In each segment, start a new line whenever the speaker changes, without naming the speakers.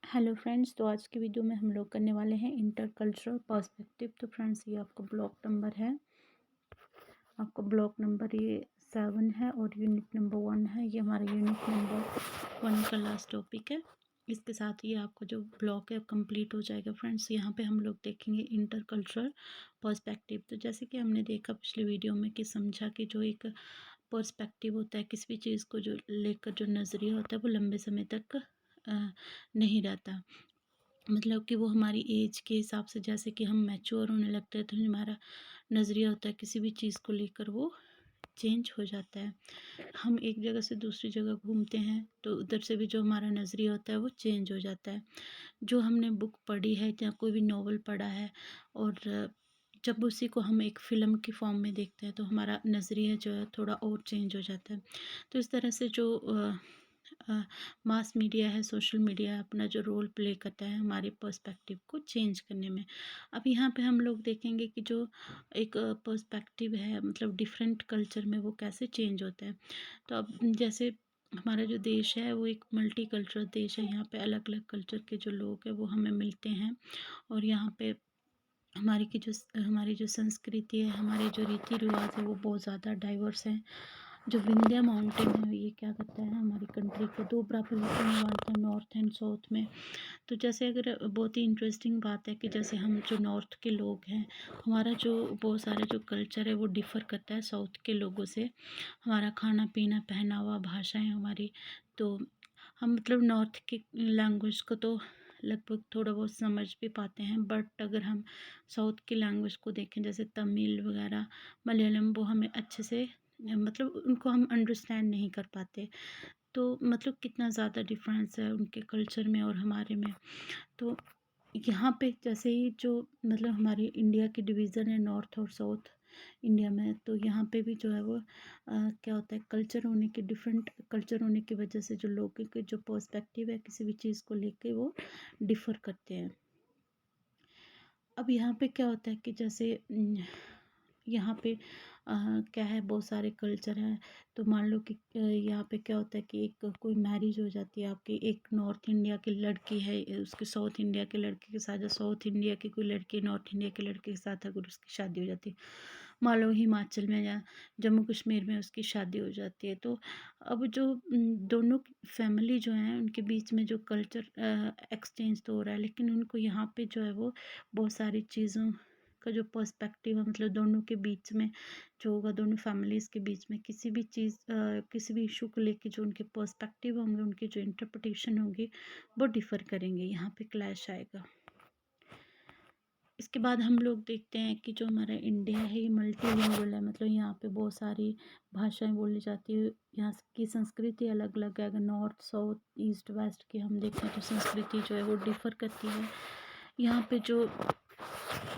Hello friends, तो आज की वीडियो में हम लोग करने वाले हैं इंटरकल्चरल पर्सपेक्टिव। तो फ्रेंड्स, ये आपका ब्लॉक नंबर है। आपका ब्लॉक नंबर ये 7 है और यूनिट नंबर 1 है। ये हमारा यूनिट नंबर 1 का लास्ट टॉपिक है। इसके साथ ये आपका जो ब्लॉक है कंप्लीट हो जाएगा। फ्रेंड्स, यहाँ पे हम लोग देखेंगे इंटरकल्चरल पर्सपेक्टिव। तो जैसे कि हमने देखा पिछले वीडियो में कि समझा कि जो एक पर्सपेक्टिव होता है किसी भी चीज़ को जो लेकर जो नज़रिया होता है वो लंबे समय तक नहीं रहता। मतलब कि वो हमारी एज के हिसाब से जैसे कि हम मैच्योर होने लगते हैं तो हमारा नज़रिया होता है किसी भी चीज़ को लेकर वो चेंज हो जाता है। हम एक जगह से दूसरी जगह घूमते हैं तो उधर से भी जो हमारा नज़रिया होता है वो चेंज हो जाता है। जो हमने बुक पढ़ी है या कोई भी नॉवल पढ़ा है और जब उसी को हम एक फ़िल्म की फॉर्म में देखते हैं तो हमारा नज़रिया जो है थोड़ा और चेंज हो जाता है। तो इस तरह से जो मास मीडिया है, सोशल मीडिया है, अपना जो रोल प्ले करता है हमारे पर्सपेक्टिव को चेंज करने में। अब यहाँ पे हम लोग देखेंगे कि जो एक पर्सपेक्टिव है मतलब डिफरेंट कल्चर में वो कैसे चेंज होता है। तो अब जैसे हमारा जो देश है वो एक मल्टी कल्चरल देश है। यहाँ पे अलग अलग कल्चर के जो लोग हैं वो हमें मिलते हैं और यहाँ पे हमारी जो संस्कृति है, हमारे जो रीति रिवाज है वो बहुत ज़्यादा डाइवर्स हैं। जो विंध्या माउंटेन है ये क्या करता है हमारी कंट्री को दो बराबर हिस्सों में बांटता है, नॉर्थ एंड साउथ में। तो जैसे अगर बहुत ही इंटरेस्टिंग बात है कि जैसे हम जो नॉर्थ के लोग हैं, हमारा जो बहुत सारे जो कल्चर है वो डिफ़र करता है साउथ के लोगों से। हमारा खाना पीना, पहनावा, भाषाएं हमारी। तो हम मतलब नॉर्थ की लैंग्वेज को तो लगभग थोड़ा बहुत समझ भी पाते हैं, बट अगर हम साउथ की लैंग्वेज को देखें जैसे तमिल वगैरह, मलयालम, वो हमें अच्छे से मतलब उनको हम अंडरस्टैंड नहीं कर पाते। तो मतलब कितना ज़्यादा डिफरेंस है उनके कल्चर में और हमारे में। तो यहाँ पे जैसे ही जो मतलब हमारी इंडिया की डिवीज़न है नॉर्थ और साउथ इंडिया में, तो यहाँ पे भी जो है वो क्या होता है कल्चर होने के डिफरेंट कल्चर होने की वजह से जो लोगों के जो पर्सपेक्टिव है किसी भी चीज़ को लेके वो डिफ़र करते हैं। अब यहाँ पे क्या होता है कि जैसे यहाँ पे क्या है बहुत सारे कल्चर हैं। तो मान लो कि यहाँ पे क्या होता है कि एक कोई मैरिज हो जाती है आपकी, एक नॉर्थ इंडिया की लड़की है उसके साउथ इंडिया के लड़के के साथ, या साउथ इंडिया की कोई लड़की नॉर्थ इंडिया के लड़के के साथ अगर उसकी शादी हो जाती है, मान लो हिमाचल में या जम्मू कश्मीर में उसकी शादी हो जाती है, तो अब जो दोनों फैमिली जो हैं उनके बीच में जो कल्चर एक्सचेंज तो हो रहा है, लेकिन उनको यहाँ पे जो है वो बहुत सारी चीज़ों का जो पर्सपेक्टिव है मतलब दोनों के बीच में जो होगा, दोनों फैमिलीज़ के बीच में किसी भी किसी भी इशू को लेके जो उनके पर्सपेक्टिव होंगे, उनकी जो इंटरप्रिटेशन होगी वो डिफ़र करेंगे, यहाँ पे क्लैश आएगा। इसके बाद हम लोग देखते हैं कि जो हमारा इंडिया है ये मल्टीलिंगुअल है, मतलब यहाँ पे बहुत सारी भाषाएं बोली जाती है। यहाँ की संस्कृति अलग अलग है। अगर नॉर्थ साउथ ईस्ट वेस्ट की हम देखें तो संस्कृति जो है वो डिफ़र करती है। यहाँ पे जो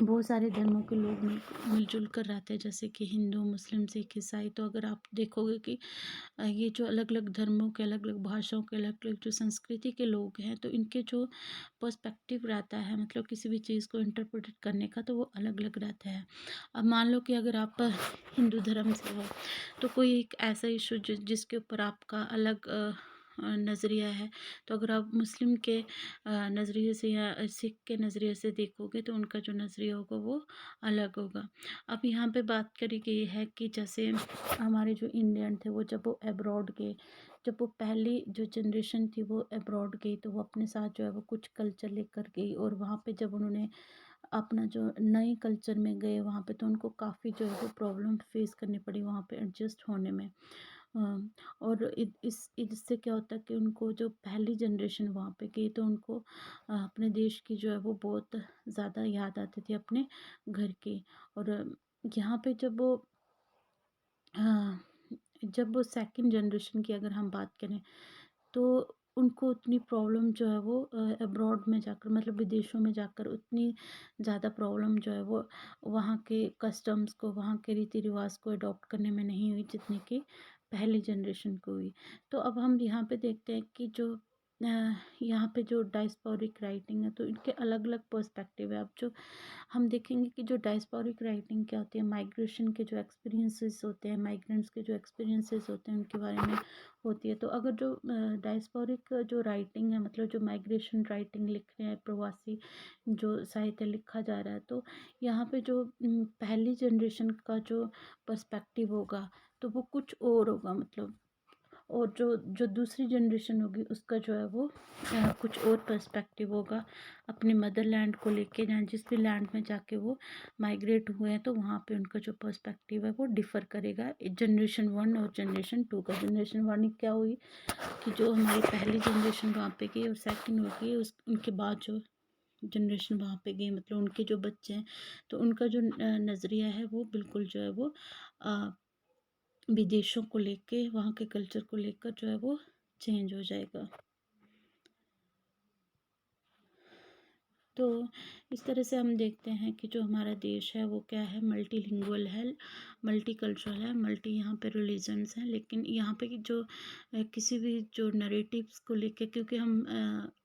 बहुत सारे धर्मों के लोग मिलजुल कर रहते हैं, जैसे कि हिंदू, मुस्लिम, सिख, ईसाई। तो अगर आप देखोगे कि ये जो अलग अलग धर्मों के, अलग अलग भाषाओं के, अलग अलग जो संस्कृति के लोग हैं, तो इनके जो पर्सपेक्टिव रहता है मतलब किसी भी चीज़ को इंटरप्रेट करने का, तो वो अलग अलग रहता है। अब मान लो कि अगर आप हिंदू धर्म से हो तो कोई एक ऐसा इशू जिसके ऊपर आपका अलग नज़रिया है, तो अगर आप मुस्लिम के नज़रिए से या सिख के नज़रिए से देखोगे तो उनका जो नज़रिया होगा वो अलग होगा। अब यहाँ पे बात करी गई है कि जैसे हमारे जो इंडियन थे वो जब वो अब्रॉड गए, जब वो पहली जो जनरेशन थी वो अब्रॉड गई, तो वो अपने साथ जो है वो कुछ कल्चर लेकर गई, और वहाँ पे जब उन्होंने अपना जो नए कल्चर में गए वहाँ पे, तो उनको काफ़ी जो है वो प्रॉब्लम फेस करनी पड़ी वहाँ पे एडजस्ट होने में। और इससे क्या होता है कि उनको जो पहली जनरेशन वहाँ पे गई तो उनको अपने देश की जो है वो बहुत ज़्यादा याद आती थी अपने घर की। और यहाँ पे अ, जब वो सेकंड जनरेशन की अगर हम बात करें तो उनको उतनी प्रॉब्लम जो है वो अब्रॉड में जाकर मतलब विदेशों में जाकर उतनी ज़्यादा प्रॉब्लम जो है वो वहाँ के कस्टम्स को, वहाँ के रीति रिवाज को अडॉप्ट करने में नहीं हुई जितनी कि पहली जनरेशन को हुई। तो अब हम यहाँ पे देखते हैं कि जो यहाँ पे जो डायस्पोरिक राइटिंग है तो इनके अलग अलग पर्सपेक्टिव है। अब जो हम देखेंगे कि जो डायस्पोरिक राइटिंग क्या होती है, माइग्रेशन के जो एक्सपीरियंसेस होते हैं, माइग्रेंट्स के जो एक्सपीरियंसेस होते हैं उनके बारे में होती है। तो अगर जो डायस्पोरिक जो राइटिंग है, मतलब जो माइग्रेशन राइटिंग लिख रहे हैं, प्रवासी जो साहित्य लिखा जा रहा है, तो यहाँ पे जो पहली जनरेशन का जो पर्सपेक्टिव होगा तो वो कुछ और होगा, मतलब और जो जो दूसरी जनरेशन होगी उसका जो है वो कुछ और पर्सपेक्टिव होगा अपने मदरलैंड को लेके, जहाँ जिस भी लैंड में जाके वो माइग्रेट हुए हैं तो वहाँ पे उनका जो पर्सपेक्टिव है वो डिफ़र करेगा जनरेशन 1 और जनरेशन 2 का। जनरेशन 1 क्या हुई कि जो हमारी पहली जनरेशन वहाँ पे गई, और सेकंड होगी उनके बाद जो जनरेशन वहाँ पे गई, मतलब उनके जो बच्चे हैं, तो उनका जो नज़रिया है वो बिल्कुल जो है वो विदेशों को लेके, वहाँ के कल्चर को लेकर जो है वो चेंज हो जाएगा। तो इस तरह से हम देखते हैं कि जो हमारा देश है वो क्या है, मल्टीलिंगुअल है, मल्टीकल्चरल है, मल्टी यहाँ पे रिलीजन्स हैं। लेकिन यहाँ पे कि जो किसी भी जो नरेटिव्स को लेके, क्योंकि हम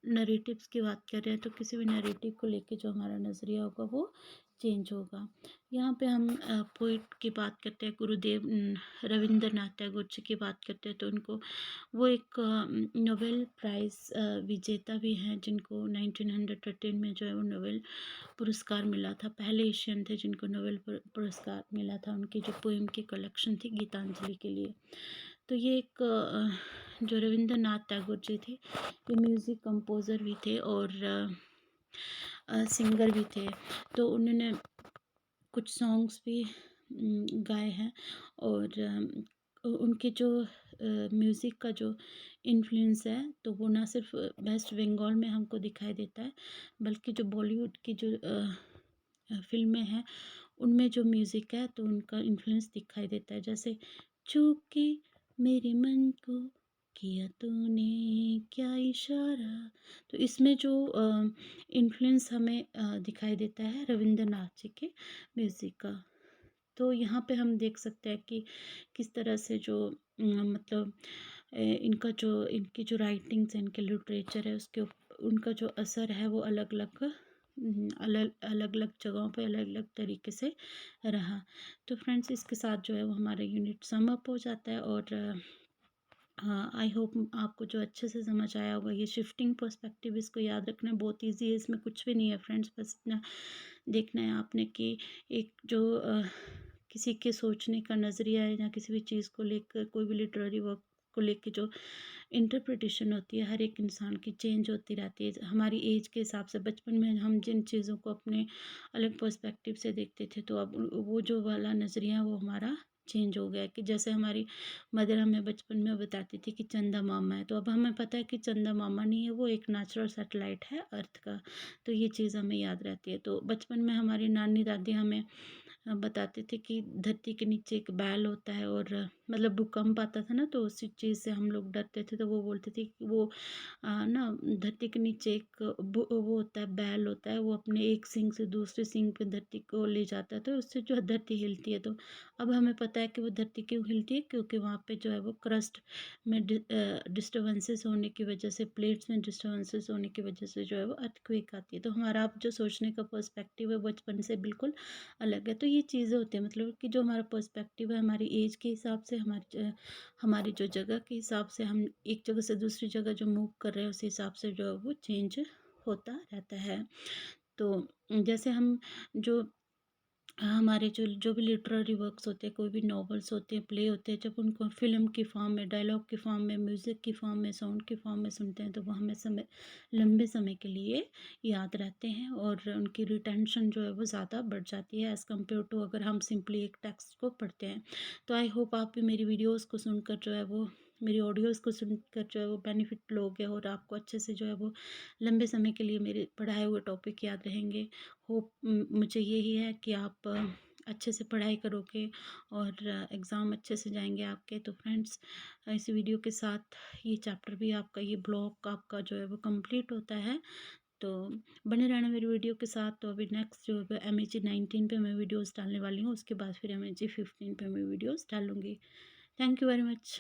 नरेटिव्स की बात कर रहे हैं, तो किसी भी नरेटिव को लेके जो हमारा नज़रिया होगा वो चेंज होगा। यहाँ पे हम पोइट की बात करते हैं, गुरुदेव रविंद्रनाथ टैगोर जी की बात करते हैं, तो उनको वो एक नोबेल प्राइज़ विजेता भी हैं, जिनको 1913 में जो है वो नोबेल पुरस्कार मिला था। पहले एशियन थे जिनको नोबेल पुरस्कार मिला था, उनकी जो पोइम की कलेक्शन थी गीतांजलि के लिए। तो ये एक जो रविंद्रनाथ टैगोर जी थे, ये म्यूज़िक कंपोज़र भी थे और सिंगर भी थे। तो उन्होंने कुछ सॉन्ग्स भी गाए हैं, और उनके जो म्यूज़िक का जो इन्फ्लुएंस है तो वो ना सिर्फ वेस्ट बंगाल में हमको दिखाई देता है, बल्कि जो बॉलीवुड की जो फिल्में हैं उनमें जो म्यूज़िक है तो उनका इन्फ्लुएंस दिखाई देता है। जैसे चूँकि मेरे मन को किया तूने क्या इशारा, तो इसमें जो इन्फ्लुएंस हमें दिखाई देता है रविंद्रनाथ जी के म्यूज़िक का। तो यहाँ पे हम देख सकते हैं कि किस तरह से जो मतलब इनका जो इनकी जो राइटिंग्स है, इनके लिटरेचर है, उसके उनका जो असर है वो अलग अलग अलग अलग अलग जगहों पे अलग अलग तरीके से रहा। तो फ्रेंड्स, इसके साथ जो है वो हमारा यूनिट सम अप हो जाता है, और हाँ, आई होप आपको जो अच्छे से समझ आया होगा। ये शिफ्टिंग पर्सपेक्टिव, इसको याद रखना बहुत इजी है, इसमें कुछ भी नहीं है फ्रेंड्स, बस इतना देखना है आपने कि एक जो किसी के सोचने का नज़रिया है, या किसी भी चीज़ को लेकर, कोई भी लिटरेरी वर्क को लेकर जो इंटरप्रिटेशन होती है हर एक इंसान की चेंज होती रहती है हमारी एज के हिसाब से। बचपन में हम जिन चीज़ों को अपने अलग पर्सपेक्टिव से देखते थे, तो अब वो जो वाला नज़रिया वो हमारा चेंज हो गया है। कि जैसे हमारी मदर हमें बचपन में बताती थी कि चंदा मामा है, तो अब हमें पता है कि चंदा मामा नहीं है, वो एक नेचुरल सैटेलाइट है अर्थ का। तो ये चीज़ हमें याद रहती है। तो बचपन में हमारी नानी दादी हमें बताते थे कि धरती के नीचे एक बैल होता है, और मतलब भूकंप आता था ना, तो उसी चीज़ से हम लोग डरते थे। तो वो बोलते थे कि वो ना धरती के नीचे एक वो होता है, बैल होता है, वो अपने एक सींग से दूसरे सींग पे धरती को ले जाता है, तो उससे जो है धरती हिलती है। तो अब हमें पता है कि वो धरती क्यों हिलती है, क्योंकि वहाँ पे जो है वो क्रस्ट में डिस्टर्बेंसेस होने की वजह से, प्लेट्स में डिस्टर्बेंसेस होने की वजह से जो है वो अर्थक्वेक आती है। तो हमारा अब जो सोचने का पर्सपेक्टिव है बचपन से बिल्कुल अलग है। तो ये चीज़ें होती हैं, मतलब कि जो हमारा पर्सपेक्टिव है हमारी एज के हिसाब से, हमारी जो जगह के हिसाब से, हम एक जगह से दूसरी जगह जो मूव कर रहे हैं उस हिसाब से जो है वो चेंज होता रहता है। तो जैसे हम जो हमारे जो जो भी लिटरेरी वर्क्स होते हैं, कोई भी नॉवेल्स होते हैं, प्ले होते हैं, जब उनको फ़िल्म की फॉर्म में, डायलॉग की फॉर्म में, म्यूज़िक की फॉर्म में, साउंड की फॉर्म में सुनते हैं, तो वो हमें लंबे समय के लिए याद रहते हैं, और उनकी रिटेंशन जो है वो ज़्यादा बढ़ जाती है एज़ कम्पेयर टू अगर हम सिंपली एक टेक्स्ट को पढ़ते हैं। तो आई होप आप भी मेरी वीडियोज़ को सुनकर जो है वो, मेरी ऑडियोज़ को सुनकर जो है वो बेनिफिट लोगे, और आपको अच्छे से जो है वो लंबे समय के लिए मेरे पढ़ाए हुए टॉपिक याद रहेंगे। होप मुझे यही है कि आप अच्छे से पढ़ाई करोगे और एग्ज़ाम अच्छे से जाएंगे आपके। तो फ्रेंड्स, इस वीडियो के साथ ये चैप्टर भी आपका, ये ब्लॉक आपका जो है वो कंप्लीट होता है। तो बने रहना मेरी वीडियो के साथ। तो अभी नेक्स्ट जो है MEG 19 पे मैं वीडियोस डालने वाली हूँ, उसके बाद फिर MEG 15 पे मैं वीडियोस डालूँगी। Thank you very much.